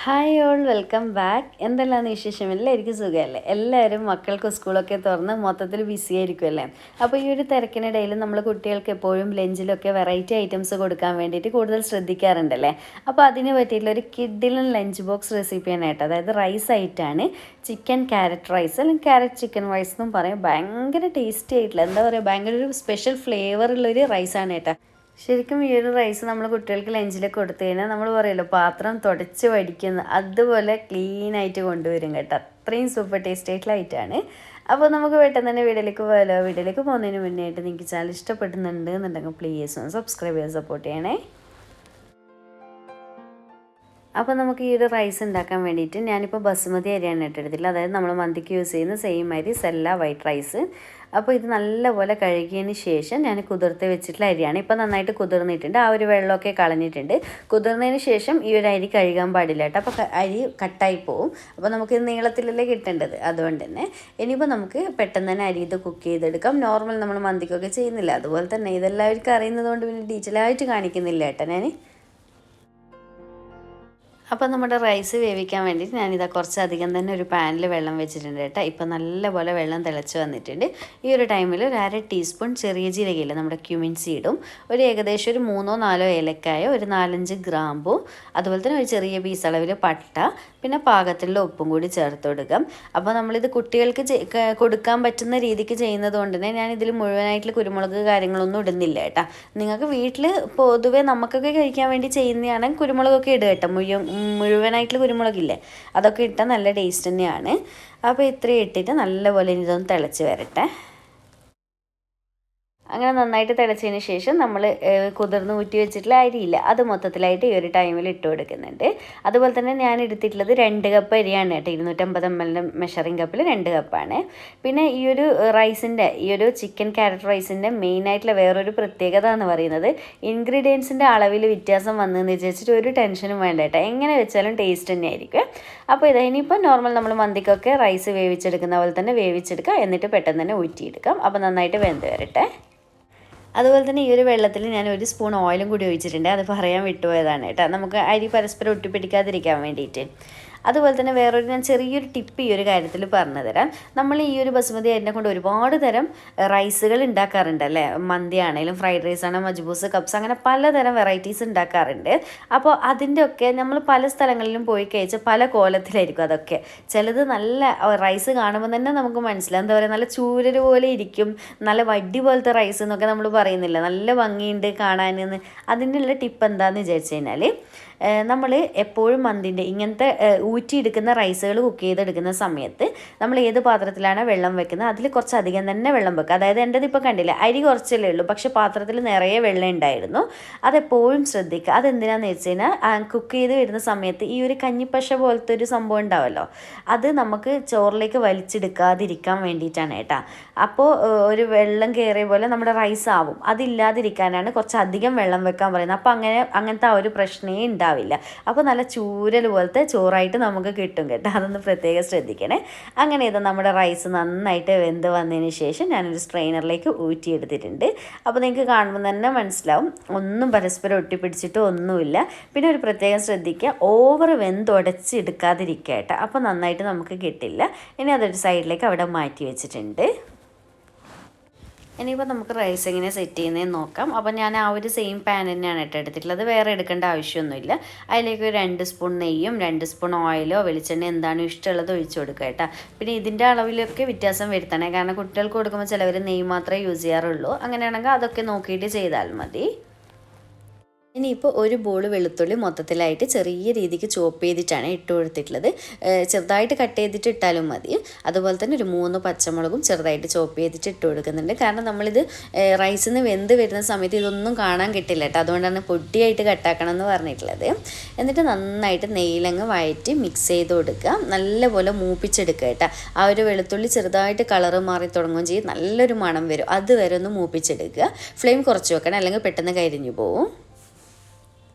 Hi all welcome back. എന്തെല്ലാം വിശേഷം? എല്ലാവർക്കും സുഖമല്ലേ? എല്ലാവരും മക്കൾക്ക് സ്കൂളൊക്കെ തുറന്ന് മൊത്തത്തിൽ ബിസി ആയിരിക്കുമല്ലേ? അപ്പോൾ ഈ ഒരു തിരക്കിനിടയിൽ നമ്മൾ കുട്ടികൾക്ക് എപ്പോഴും ലഞ്ചിലൊക്കെ വെറൈറ്റി ഐറ്റംസ് കൊടുക്കാൻ വേണ്ടിയിട്ട് കൂടുതൽ ശ്രദ്ധിക്കാറുണ്ടല്ലേ? അപ്പോൾ അതിന് പറ്റിയിട്ടുള്ള ഒരു കിഡിലും ലഞ്ച് ബോക്സ് റെസിപ്പിയാണ് കേട്ടോ. അതായത് റൈസ് ആയിട്ടാണ്. ചിക്കൻ ക്യാരറ്റ് റൈസ് അല്ലെങ്കിൽ ക്യാരറ്റ് ചിക്കൻ റൈസ് എന്നും പറയും. ഭയങ്കര ടേസ്റ്റി ആയിട്ടുള്ള എന്താ പറയുക, ഭയങ്കര ഒരു സ്പെഷ്യൽ ഫ്ലേവർ ഉള്ളൊരു റൈസാണ് കേട്ടോ. ശരിക്കും ഈ ഒരു റൈസ് നമ്മൾ കുട്ടികൾക്ക് ലഞ്ചിലൊക്കെ കൊടുത്തു കഴിഞ്ഞാൽ നമ്മൾ പറയുമല്ലോ പാത്രം തുടച്ച് വടിക്കുന്ന അതുപോലെ ക്ലീനായിട്ട് കൊണ്ടുവരും കേട്ടോ. അത്രയും സൂപ്പർ ടേസ്റ്റ് ആയിട്ടുള്ള ഐറ്റമാണ്. അപ്പോൾ നമുക്ക് പെട്ടെന്ന് തന്നെ വീഡിയോയിലേക്ക് പോയാലോ? വീഡിയോയിലേക്ക് പോകുന്നതിന് മുന്നേ ആയിട്ട് നിങ്ങൾക്ക് ചാനൽ ഇഷ്ടപ്പെടുന്നുണ്ട് എന്നുണ്ടെങ്കിൽ പ്ലീസ് ഒന്ന് സബ്സ്ക്രൈബ് ചെയ്ത് സപ്പോർട്ട് ചെയ്യണേ. അപ്പോൾ നമുക്ക് ഈ ഒരു റൈസ് ഉണ്ടാക്കാൻ വേണ്ടിയിട്ട് ഞാനിപ്പോൾ ബസുമതി അരിയാണ് ഇട്ടെടുത്തില്ല. അതായത് നമ്മൾ മന്തിക്ക് യൂസ് ചെയ്യുന്ന സെയിം അരി സെല്ല വൈറ്റ് റൈസ്. അപ്പോൾ ഇത് നല്ലപോലെ കഴുകിയതിന് ശേഷം ഞാൻ കുതിർത്ത് വെച്ചിട്ടുള്ള അരിയാണ്. ഇപ്പോൾ നന്നായിട്ട് കുതിർന്നിട്ടുണ്ട്. ആ ഒരു വെള്ളമൊക്കെ കളഞ്ഞിട്ടുണ്ട്. കുതിർന്നതിന് ശേഷം ഈ ഒരു അരി കഴുകാൻ പാടില്ല കേട്ടോ. അപ്പോൾ അരി കട്ടായി പോവും. അപ്പോൾ നമുക്ക് നീളത്തിലല്ലേ കിട്ടേണ്ടത്, അതുകൊണ്ട് തന്നെ ഇനിയിപ്പോൾ നമുക്ക് പെട്ടെന്ന് തന്നെ അരി ഇത് കുക്ക് ചെയ്തെടുക്കാം. നോർമൽ നമ്മൾ മന്തിക്കൊക്കെ ചെയ്യുന്നില്ല അതുപോലെ തന്നെ. ഇതെല്ലാവർക്കും അറിയുന്നതുകൊണ്ട് പിന്നെ ഡീറ്റെയിലായിട്ട് കാണിക്കുന്നില്ല കേട്ടോ ഞാൻ. അപ്പോൾ നമ്മുടെ റൈസ് വേവിക്കാൻ വേണ്ടിയിട്ട് ഞാനിതാ കുറച്ചധികം തന്നെ ഒരു പാനിൽ വെള്ളം വെച്ചിട്ടുണ്ട് കേട്ടോ. ഇപ്പോൾ നല്ലപോലെ വെള്ളം തിളച്ച് വന്നിട്ടുണ്ട്. ഈ ഒരു ടൈമിൽ ഒരു 1/2 ടീസ്പൂൺ ചെറിയ ജീരകയില്ല നമ്മുടെ ക്യുമിൻ സീഡും, ഒരു ഏകദേശം ഒരു 3-4 ഏലക്കായ, ഒരു 4-5 ഗ്രാമ്പൂ, അതുപോലെ തന്നെ ഒരു ചെറിയ പീസ് അളവിൽ പട്ട, പിന്നെ പാകത്തിലുള്ള ഉപ്പും കൂടി ചേർത്ത് കൊടുക്കാം. അപ്പോൾ നമ്മളിത് കുട്ടികൾക്ക് കൊടുക്കാൻ പറ്റുന്ന രീതിക്ക് ചെയ്യുന്നത് കൊണ്ട് തന്നെ ഞാനിതിൽ മുഴുവനായിട്ടുള്ള കുരുമുളക് കാര്യങ്ങളൊന്നും ഇടുന്നില്ല കേട്ടോ. നിങ്ങൾക്ക് വീട്ടിൽ പൊതുവേ നമുക്കൊക്കെ കഴിക്കാൻ വേണ്ടി ചെയ്യുന്നതാണെങ്കിൽ കുരുമുളകൊക്കെ ഇടുക കേട്ടോ. മുഴുവനായിട്ടുള്ള കുരുമുളകില്ലേ, അതൊക്കെ ഇട്ടാൽ നല്ല ടേസ്റ്റ് തന്നെയാണ്. അപ്പോൾ ഇത്രയും ഇട്ടിട്ട് നല്ലപോലെ ഇതൊന്ന് തിളച്ച് വരട്ടെ. അങ്ങനെ നന്നായിട്ട് തിളച്ചതിന് ശേഷം നമ്മൾ കുതിർന്ന് ഊറ്റി വെച്ചിട്ടുള്ള അരിയില്ല, അത് മൊത്തത്തിലായിട്ട് ഈ ഒരു ടൈമിൽ ഇട്ട് കൊടുക്കുന്നുണ്ട്. അതുപോലെ തന്നെ ഞാൻ എടുത്തിട്ടുള്ളത് 2 കപ്പ് അരിയാണ് കേട്ടോ. 250 ml മെഷറിംഗ് കപ്പിൽ 2 കപ്പാണ്. പിന്നെ ഈ ഒരു റൈസിൻ്റെ, ഈ ഒരു ചിക്കൻ ക്യാരറ്റ് റൈസിൻ്റെ മെയിനായിട്ടുള്ള വേറൊരു പ്രത്യേകത എന്ന് പറയുന്നത് ഇൻഗ്രീഡിയൻസിൻ്റെ അളവിൽ വ്യത്യാസം വന്നതെന്ന് വിചാരിച്ചിട്ട് ഒരു ടെൻഷനും വേണ്ട കേട്ടോ. എങ്ങനെ വെച്ചാലും ടേസ്റ്റ് തന്നെ ആയിരിക്കും. അപ്പോൾ ഇനിയിപ്പോൾ നോർമൽ നമ്മൾ മന്തിക്കൊക്കെ റൈസ് വേവിച്ചെടുക്കുന്ന പോലെ തന്നെ വേവിച്ചെടുക്കുക, എന്നിട്ട് പെട്ടെന്ന് തന്നെ ഊറ്റിയെടുക്കാം. അപ്പോൾ നന്നായിട്ട് വെന്ത് വരട്ടെ. അതുപോലെ തന്നെ ഈ ഒരു വെള്ളത്തിൽ ഞാൻ 1 സ്പൂൺ ഓയിലും കൂടി ഒഴിച്ചിട്ടുണ്ട്. അത് പറയാൻ വിട്ടുപോയതാണ് കേട്ടോ, നമുക്ക് അരി പരസ്പരം ഒട്ടിപ്പിടിക്കാതിരിക്കാൻ വേണ്ടിയിട്ട്. അതുപോലെ തന്നെ വേറൊരു ഞാൻ ചെറിയൊരു ടിപ്പ് ഈ ഒരു കാര്യത്തിൽ പറഞ്ഞു തരാം. നമ്മൾ ഈ ഒരു ബസുമതി അരിനെ കൊണ്ട് ഒരുപാട് തരം റൈസുകൾ ഉണ്ടാക്കാറുണ്ട് അല്ലേ? മന്തി ആണെങ്കിലും ഫ്രൈഡ് റൈസ് ആണ്, മജ്ബൂസ്, കപ്സ്, അങ്ങനെ പലതരം വെറൈറ്റീസ് ഉണ്ടാക്കാറുണ്ട്. അപ്പോൾ അതിൻ്റെ ഒക്കെ നമ്മൾ പല സ്ഥലങ്ങളിലും പോയി കഴിച്ചാൽ പല കോലത്തിലായിരിക്കും അതൊക്കെ. ചിലത് നല്ല റൈസ് കാണുമ്പോൾ തന്നെ നമുക്ക് മനസ്സിലാവും, എന്താ പറയുക, നല്ല ചൂരൽ പോലെ ഇരിക്കും, നല്ല വടി പോലത്തെ റൈസ് എന്നൊക്കെ നമ്മൾ പറയുന്നില്ല, നല്ല ഭംഗിയുണ്ട് കാണാനെന്ന്. അതിനുള്ള ടിപ്പ് എന്താണെന്ന് വിചാരിച്ചു കഴിഞ്ഞാൽ നമ്മൾ എപ്പോഴും മന്തിൻ്റെ ഇങ്ങനത്തെ ഊറ്റിയെടുക്കുന്ന റൈസുകൾ കുക്ക് ചെയ്തെടുക്കുന്ന സമയത്ത് നമ്മൾ ഏത് പാത്രത്തിലാണ് വെള്ളം വെക്കുന്നത് അതിൽ കുറച്ചധികം തന്നെ വെള്ളം വെക്കുക. അതായത് എൻ്റെത് ഇപ്പോൾ കണ്ടില്ല, അരി കുറച്ചല്ലേ ഉള്ളൂ, പക്ഷേ പാത്രത്തിൽ നിറയെ വെള്ളം ഉണ്ടായിരുന്നു. അതെപ്പോഴും ശ്രദ്ധിക്കുക. അതെന്തിനാന്ന് വെച്ച് കഴിഞ്ഞാൽ കുക്ക് ചെയ്ത് വരുന്ന സമയത്ത് ഈ ഒരു കഞ്ഞിപ്പശ പോലത്തെ ഒരു സംഭവം ഉണ്ടാവുമല്ലോ, അത് നമുക്ക് ചോറിലേക്ക് വലിച്ചെടുക്കാതിരിക്കാൻ വേണ്ടിയിട്ടാണ് കേട്ടോ. അപ്പോൾ ഒരു വെള്ളം കയറിയ പോലെ നമ്മുടെ റൈസ് ആവും. അതില്ലാതിരിക്കാനാണ് കുറച്ചധികം വെള്ളം വെക്കാൻ പറയുന്നത്. അപ്പോൾ അങ്ങനത്തെ ആ ഒരു പ്രശ്നമേ ഉണ്ടാവില്ല. അപ്പോൾ നല്ല ചൂരൽ പോലത്തെ ചോറായിട്ട് നമുക്ക് കിട്ടും കേട്ടോ. അതൊന്ന് പ്രത്യേകം ശ്രദ്ധിക്കണേ. അങ്ങനെ ഇത് നമ്മുടെ റൈസ് നന്നായിട്ട് വെന്ത് വന്നതിന് ശേഷം ഞാനൊരു സ്ട്രെയിനറിലേക്ക് ഊറ്റിയെടുത്തിട്ടുണ്ട്. അപ്പോൾ നിങ്ങൾക്ക് കാണുമ്പോൾ തന്നെ മനസ്സിലാവും, ഒന്നും പരസ്പരം ഒട്ടിപ്പിടിച്ചിട്ട് ഒന്നുമില്ല. പിന്നെ ഒരു പ്രത്യേകം ശ്രദ്ധിക്കുക, ഓവർ വെന്തുടച്ചെടുക്കാതിരിക്കുക കേട്ടോ. അപ്പോൾ നന്നായിട്ട് നമുക്ക് കിട്ടില്ല. ഇനി അതൊരു സൈഡിലേക്ക് അവിടെ മാറ്റി വെച്ചിട്ടുണ്ട്. ഇനിയിപ്പോൾ നമുക്ക് റൈസ് എങ്ങനെ സെറ്റ് ചെയ്യുന്നതെന്ന് നോക്കാം. അപ്പോൾ ഞാൻ ആ ഒരു സെയിം പാൻ തന്നെയാണ് എടുത്തിട്ടുള്ളത്, വേറെ എടുക്കേണ്ട ആവശ്യമൊന്നുമില്ല. അതിലേക്ക് 2 സ്പൂൺ നെയ്യും 2 സ്പൂൺ ഓയിലോ വെളിച്ചെണ്ണ എന്താണോ ഇഷ്ടമുള്ളത് ഒഴിച്ചു കൊടുക്കുക കേട്ടോ. പിന്നെ ഇതിൻ്റെ അളവിലൊക്കെ വ്യത്യാസം വരുത്തണേ, കാരണം കുട്ടികൾക്ക് കൊടുക്കുമ്പോൾ ചിലവർ നെയ്യ് മാത്രമേ യൂസ് ചെയ്യാറുള്ളൂ. അങ്ങനെയാണെങ്കിൽ അതൊക്കെ നോക്കിയിട്ട് ചെയ്താൽ മതി. ഇനിയിപ്പോൾ ഒരു ബോൾ വെളുത്തുള്ളി മൊത്തത്തിലായിട്ട് ചെറിയ രീതിക്ക് ചോപ്പ് ചെയ്തിട്ടാണ് ഇട്ട് കൊടുത്തിട്ടുള്ളത്. ചെറുതായിട്ട് കട്ട് ചെയ്തിട്ട് ഇട്ടാലും മതി. അതുപോലെ തന്നെ ഒരു 3 പച്ചമുളകും ചെറുതായിട്ട് ചോപ്പ് ചെയ്തിട്ട് ഇട്ട് കൊടുക്കുന്നുണ്ട്. കാരണം നമ്മളിത് റൈസിൽ നിന്ന് വെന്ത് വരുന്ന സമയത്ത് ഇതൊന്നും കാണാൻ കിട്ടില്ല കേട്ടോ, അതുകൊണ്ടാണ് പൊടിയായിട്ട് കട്ടാക്കണം എന്ന് പറഞ്ഞിട്ടുള്ളത്. എന്നിട്ട് നന്നായിട്ട് നെയ്യിലങ്ങ് വഴറ്റി മിക്സ് ചെയ്ത് കൊടുക്കുക, നല്ലപോലെ മൂപ്പിച്ചെടുക്കുക കേട്ടോ. ആ ഒരു വെളുത്തുള്ളി ചെറുതായിട്ട് കളറ് മാറി തുടങ്ങുകയും ചെയ്യും, നല്ലൊരു മണം വരും. അതുവരെ ഒന്ന് മൂപ്പിച്ചെടുക്കുക. ഫ്ലെയിം കുറച്ച് വെക്കണം, അല്ലെങ്കിൽ പെട്ടെന്ന് കരിഞ്ഞു പോവും.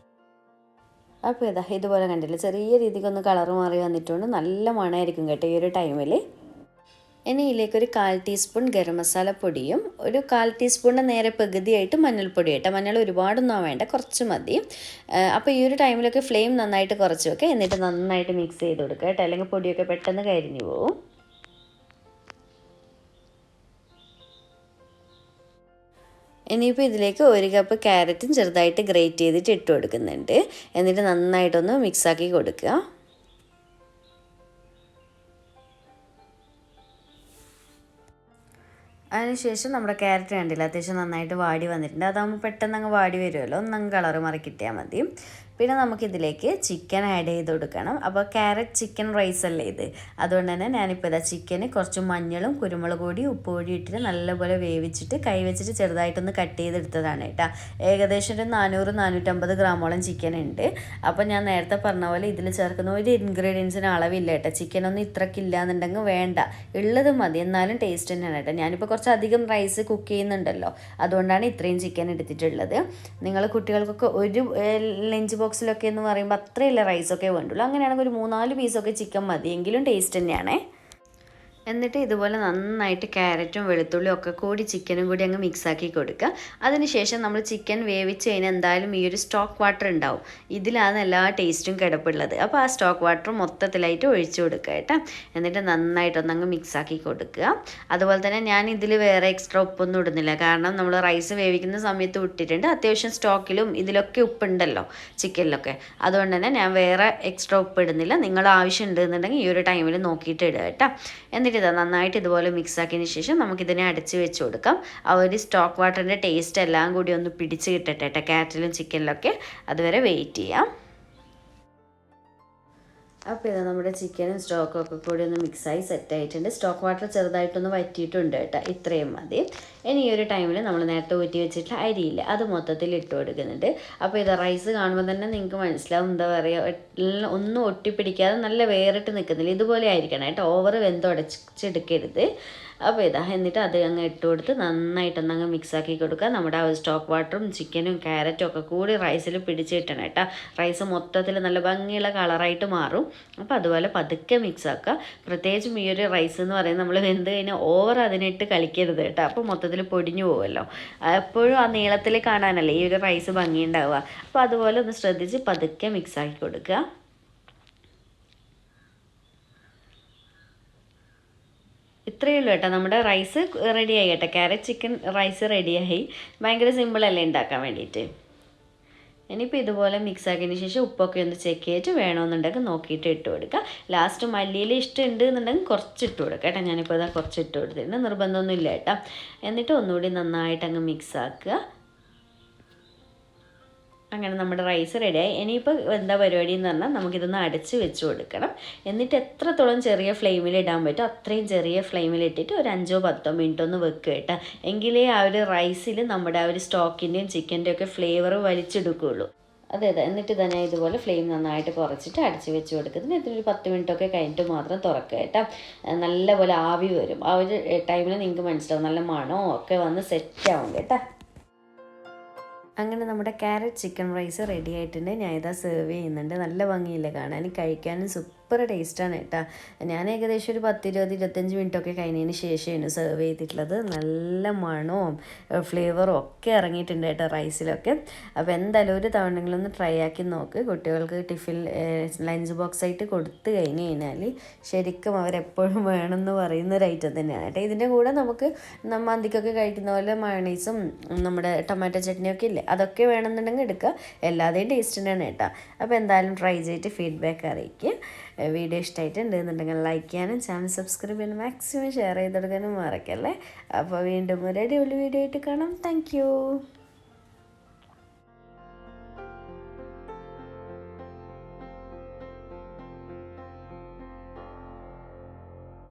അപ്പോൾ ഇതുപോലെ കണ്ടില്ല, ചെറിയ രീതിക്കൊന്ന് കളറ് മാറി വന്നിട്ടുണ്ട്. നല്ല മണമായിരിക്കും കേട്ടോ ഈ ഒരു ടൈമിൽ. ഇനി ഇതിലേക്ക് ഒരു 1/4 ടീസ്പൂൺ ഗരം മസാല പൊടിയും ഒരു 1/4 ടീസ്പൂണിൻ്റെ നേരെ പകുതിയായിട്ട് മഞ്ഞൾപ്പൊടി കേട്ടോ. മഞ്ഞൾ ഒരുപാടൊന്നും വേണ്ട, കുറച്ച് മതി. അപ്പോൾ ഈ ഒരു ടൈമിലൊക്കെ ഫ്ലെയിം നന്നായിട്ട് കുറച്ച് വെക്കുക. എന്നിട്ട് നന്നായിട്ട് മിക്സ് ചെയ്ത് കൊടുക്കുക കേട്ടോ, അല്ലെങ്കിൽ പൊടിയൊക്കെ പെട്ടെന്ന് കരിഞ്ഞു പോകും. ഇനിയിപ്പോൾ ഇതിലേക്ക് 1 കപ്പ് ക്യാരറ്റും ചെറുതായിട്ട് ഗ്രേറ്റ് ചെയ്തിട്ട് ഇട്ട് കൊടുക്കുന്നുണ്ട്. എന്നിട്ട് നന്നായിട്ടൊന്ന് മിക്സാക്കി കൊടുക്കുക. അതിനുശേഷം നമ്മുടെ ക്യാരറ്റ് കണ്ടില്ല, അത്യാവശ്യം നന്നായിട്ട് വാടി വന്നിട്ടുണ്ട്. അതാകുമ്പോൾ പെട്ടെന്ന് അങ്ങ് വാടി വരുമല്ലോ, ഒന്നങ്ങ് കളറ് മാറി കിട്ടിയാൽ മതി. പിന്നെ നമുക്കിതിലേക്ക് ചിക്കൻ ആഡ് ചെയ്ത് കൊടുക്കണം. അപ്പോൾ ക്യാരറ്റ് ചിക്കൻ റൈസ് അല്ലേ ഇത്, അതുകൊണ്ട് തന്നെ ഞാനിപ്പോൾ ഇതാ ചിക്കന് കുറച്ച് മഞ്ഞളും കുരുമുളക് പൊടി ഉപ്പ് പൊടി ഇട്ടിട്ട് നല്ലപോലെ വേവിച്ചിട്ട് കൈ വെച്ചിട്ട് ചെറുതായിട്ടൊന്ന് കട്ട് ചെയ്തെടുത്തതാണ് കേട്ടോ. ഏകദേശം ഒരു 400-450 ഗ്രാമോളം ചിക്കൻ ഉണ്ട്. അപ്പോൾ ഞാൻ നേരത്തെ പറഞ്ഞ പോലെ ഇതിൽ ചേർക്കുന്ന ഒരു ഇൻഗ്രീഡിയൻസിന് അളവില്ല കേട്ടോ. ചിക്കനൊന്നും ഇത്രക്കില്ല എന്നുണ്ടെങ്കിൽ വേണ്ട, ഉള്ളത് മതി, എന്നാലും ടേസ്റ്റ് തന്നെയാണ് കേട്ടോ. ഞാനിപ്പോൾ കുറച്ച് അധികം റൈസ് കുക്ക് ചെയ്യുന്നുണ്ടല്ലോ, അതുകൊണ്ടാണ് ഇത്രയും ചിക്കൻ എടുത്തിട്ടുള്ളത്. നിങ്ങൾ കുട്ടികൾക്കൊക്കെ ഒരു ലഞ്ച് ബോക്സിലൊക്കെ എന്ന് പറയുമ്പോൾ അത്രയില്ല റൈസൊക്കെ വേണ്ടുള്ളൂ. അങ്ങനെയാണെങ്കിൽ ഒരു 3-4 പീസൊക്കെ ചിക്കൻ മതി, എങ്കിലും ടേസ്റ്റ് തന്നെയാണേ. എന്നിട്ട് ഇതുപോലെ നന്നായിട്ട് ക്യാരറ്റും വെളുത്തുള്ളിയും ഒക്കെ കൂടി ചിക്കനും കൂടി അങ്ങ് മിക്സാക്കി കൊടുക്കുക. അതിനുശേഷം നമ്മൾ ചിക്കൻ വേവിച്ച് കഴിഞ്ഞാൽ എന്തായാലും ഈ ഒരു സ്റ്റോക്ക് വാട്ടർ ഉണ്ടാവും, ഇതിലാണ് എല്ലാ ടേസ്റ്റും കിടപ്പുള്ളത്. അപ്പോൾ ആ സ്റ്റോക്ക് വാട്ടർ മൊത്തത്തിലായിട്ട് ഒഴിച്ചു കൊടുക്കുക കേട്ടോ. എന്നിട്ട് നന്നായിട്ടൊന്നങ്ങ് മിക്സാക്കി കൊടുക്കുക. അതുപോലെ തന്നെ ഞാൻ ഇതിൽ വേറെ എക്സ്ട്രാ ഉപ്പൊന്നും ഇടുന്നില്ല, കാരണം നമ്മൾ റൈസ് വേവിക്കുന്ന സമയത്ത് ഇട്ടിട്ടുണ്ട്. അത്യാവശ്യം സ്റ്റോക്കിലും ഇതിലൊക്കെ ഉപ്പുണ്ടല്ലോ ചിക്കനിലൊക്കെ, അതുകൊണ്ട് തന്നെ ഞാൻ വേറെ എക്സ്ട്രാ ഉപ്പ് ഇടുന്നില്ല. നിങ്ങൾ ആവശ്യം ഉണ്ടെന്നുണ്ടെങ്കിൽ ഈ ഒരു ടൈമിൽ നോക്കിയിട്ട് ഇടുക കേട്ടോ. എന്നിട്ട് ഇതാ നന്നായിട്ട് ഇതുപോലെ മിക്സ് ആക്കിയതിന് ശേഷം നമുക്കിതിനെ അടച്ച് വെച്ച് കൊടുക്കാം. ആ ഒരു സ്റ്റോക്ക് വാട്ടറിൻ്റെ ടേസ്റ്റ് എല്ലാം കൂടി ഒന്ന് പിടിച്ച് കിട്ടട്ടെ കേട്ടോ ക്യാരറ്റിലും ചിക്കനിലൊക്കെ, അതുവരെ വെയിറ്റ് ചെയ്യാം. അപ്പോൾ ഇതാ നമ്മുടെ ചിക്കനും സ്റ്റോക്കും ഒക്കെ കൂടി ഒന്ന് മിക്സായി സെറ്റായിട്ടുണ്ട്. സ്റ്റോക്ക് വാട്ടർ ചെറുതായിട്ടൊന്ന് വറ്റിയിട്ടുണ്ട് കേട്ടോ, ഇത്രയും മതി. ഇനി ഈ ഒരു ടൈമിൽ നമ്മൾ നേരത്തെ ഊറ്റി വെച്ചിട്ടുള്ള അരിയില്ല, അത് മൊത്തത്തിൽ ഇട്ട് കൊടുക്കുന്നുണ്ട്. അപ്പോൾ ഇത് റൈസ് കാണുമ്പോൾ തന്നെ നിങ്ങൾക്ക് മനസ്സിലാവും, എന്താ പറയുക, ഒന്നും ഒട്ടിപ്പിടിക്കാതെ നല്ല വേറിട്ട് നിൽക്കുന്നില്ല, ഇതുപോലെ ആയിരിക്കണം കേട്ടോ. ഓവർ വെന്തുടച്ചെടുക്കരുത്. അപ്പോൾ ഇതാ എന്നിട്ട് അത് അങ്ങ് ഇട്ട് കൊടുത്ത് നന്നായിട്ടൊന്നങ്ങ് മിക്സാക്കി കൊടുക്കുക. നമ്മുടെ ആ സ്റ്റോക്ക് വാട്ടറും ചിക്കനും ക്യാരറ്റും ഒക്കെ കൂടി റൈസിൽ പിടിച്ച് കിട്ടണം കേട്ടോ. റൈസ് മൊത്തത്തിൽ നല്ല ഭംഗിയുള്ള കളറായിട്ട് മാറും. അപ്പോൾ അതുപോലെ പതുക്കെ മിക്സാക്കുക. പ്രത്യേകിച്ചും ഈ ഒരു റൈസ് എന്ന് പറയുന്നത് നമ്മൾ വെന്ത് കഴിഞ്ഞാൽ ഓവർ അതിനിട്ട് കളിക്കരുത് കേട്ടോ, അപ്പോൾ മൊത്തത്തിൽ പൊടിഞ്ഞു പോകുമല്ലോ. എപ്പോഴും ആ നീളത്തിൽ കാണാനല്ലേ ഈ ഒരു റൈസ് ഭംഗിയുണ്ടാവുക. അപ്പോൾ അതുപോലെ ഒന്ന് ശ്രദ്ധിച്ച് പതുക്കെ മിക്സാക്കി കൊടുക്കുക. ഇത്രയേ ഉള്ളൂ കേട്ടോ, നമ്മുടെ റൈസ് റെഡിയായി കേട്ടോ. ക്യാരറ്റ് ചിക്കൻ റൈസ് റെഡിയായി. ഭയങ്കര സിമ്പിളല്ലേ ഉണ്ടാക്കാൻ വേണ്ടിയിട്ട്. ഇനിയിപ്പോൾ ഇതുപോലെ മിക്സ് ആക്കിയതിന് ശേഷം ഉപ്പൊക്കെ ഒന്ന് ചെക്ക് ചെയ്തിട്ട് വേണമെന്നുണ്ടെങ്കിൽ നോക്കിയിട്ട് ഇട്ട് കൊടുക്കുക. ലാസ്റ്റ് മല്ലിയിൽ ഇഷ്ടമുണ്ട് എന്നുണ്ടെങ്കിൽ കുറച്ച് ഇട്ട് കൊടുക്കുക കേട്ടോ. ഞാനിപ്പോൾ ഇതാ കുറച്ച് ഇട്ട് കൊടുത്തിട്ടുണ്ട്, നിർബന്ധമൊന്നും ഇല്ല കേട്ടോ. എന്നിട്ട് ഒന്നുകൂടി നന്നായിട്ട് അങ്ങ് മിക്സ് ആക്കുക. അങ്ങനെ നമ്മുടെ റൈസ് റെഡിയായി. ഇനിയിപ്പോൾ എന്താ പരിപാടി എന്ന് പറഞ്ഞാൽ നമുക്കിതൊന്ന് അടച്ച് വെച്ച് കൊടുക്കണം. എന്നിട്ട് എത്രത്തോളം ചെറിയ ഫ്ലെയിമിൽ ഇടാൻ പറ്റും അത്രയും ചെറിയ ഫ്ലെയിമിൽ ഇട്ടിട്ട് ഒരു 5-10 മിനിറ്റ് ഒന്ന് വെക്കുക കേട്ടോ. എങ്കിലേ ആ ഒരു റൈസിൽ നമ്മുടെ ആ ഒരു സ്റ്റോക്കിൻ്റെയും ചിക്കൻ്റെയും ഒക്കെ ഫ്ലേവർ വലിച്ചെടുക്കുകയുള്ളൂ. അതെ. എന്നിട്ട് തന്നെ ഇതുപോലെ ഫ്ലെയിം നന്നായിട്ട് കുറച്ചിട്ട് അടച്ച് വെച്ച് കൊടുക്കുന്നത്. ഇതിനൊരു 10 മിനിറ്റൊക്കെ കഴിഞ്ഞിട്ട് മാത്രം തുറക്കുക കേട്ടോ. നല്ലപോലെ ആവി വരും. ആ ഒരു ടൈമിൽ നിങ്ങൾക്ക് മനസ്സിലാവും, നല്ല മണവും ഒക്കെ വന്ന് സെറ്റാവും കേട്ടോ. അങ്ങനെ നമ്മുടെ ക്യാരറ്റ് ചിക്കൻ റൈസ് റെഡി ആയിട്ടുണ്ട്. ഞാൻ ഇതാ സെർവ് ചെയ്യുന്നുണ്ട്. നല്ല ഭംഗിയില്ല കാണാൻ, കഴിക്കാനും സൂപ്പർ ടേസ്റ്റാണ് കേട്ടോ. ഞാൻ ഏകദേശം ഒരു 10-20-25 മിനിറ്റൊക്കെ കഴിഞ്ഞതിന് ശേഷമാണ് സെർവ് ചെയ്തിട്ടുള്ളത്. നല്ല മണവും ഫ്ലേവറും ഒക്കെ ഇറങ്ങിയിട്ടുണ്ട് കേട്ടോ റൈസിലൊക്കെ. അപ്പോൾ എന്തായാലും ഒരു തവണയെങ്കിലും ഒന്ന് ട്രൈ ആക്കി നോക്ക്. കുട്ടികൾക്ക് ടിഫിൻ ലഞ്ച് ബോക്സ് ആയിട്ട് കൊടുത്തു കഴിഞ്ഞ് കഴിഞ്ഞാൽ ശരിക്കും അവരെപ്പോഴും വേണമെന്ന് പറയുന്ന ഒരു ഐറ്റം തന്നെയാണ് കേട്ടോ. ഇതിൻ്റെ കൂടെ നമുക്ക് മന്തിക്കൊക്കെ കഴിക്കുന്ന പോലെ മയണൈസും നമ്മുടെ ടൊമാറ്റോ ചട്നിയൊക്കെ ഇല്ലേ, അതൊക്കെ വേണമെന്നുണ്ടെങ്കിൽ എടുക്കുക. എല്ലാതേയും ടേസ്റ്റ് തന്നെയാണ് കേട്ടോ. അപ്പോൾ എന്തായാലും ട്രൈ ചെയ്തിട്ട് ഫീഡ്ബാക്ക് അറിയിക്കുക. വീഡിയോ ഇഷ്ടമായിട്ടുണ്ട് എന്നുണ്ടെങ്കിൽ ലൈക്ക് ചെയ്യാനും ചാനൽ സബ്സ്ക്രൈബ് ചെയ്യാനും മാക്സിമം ഷെയർ ചെയ്ത് കൊടുക്കാനും മറക്കല്ലേ. അപ്പോൾ വീണ്ടും ഒരു അടിപൊളി വീഡിയോ ആയിട്ട് കാണാം. താങ്ക്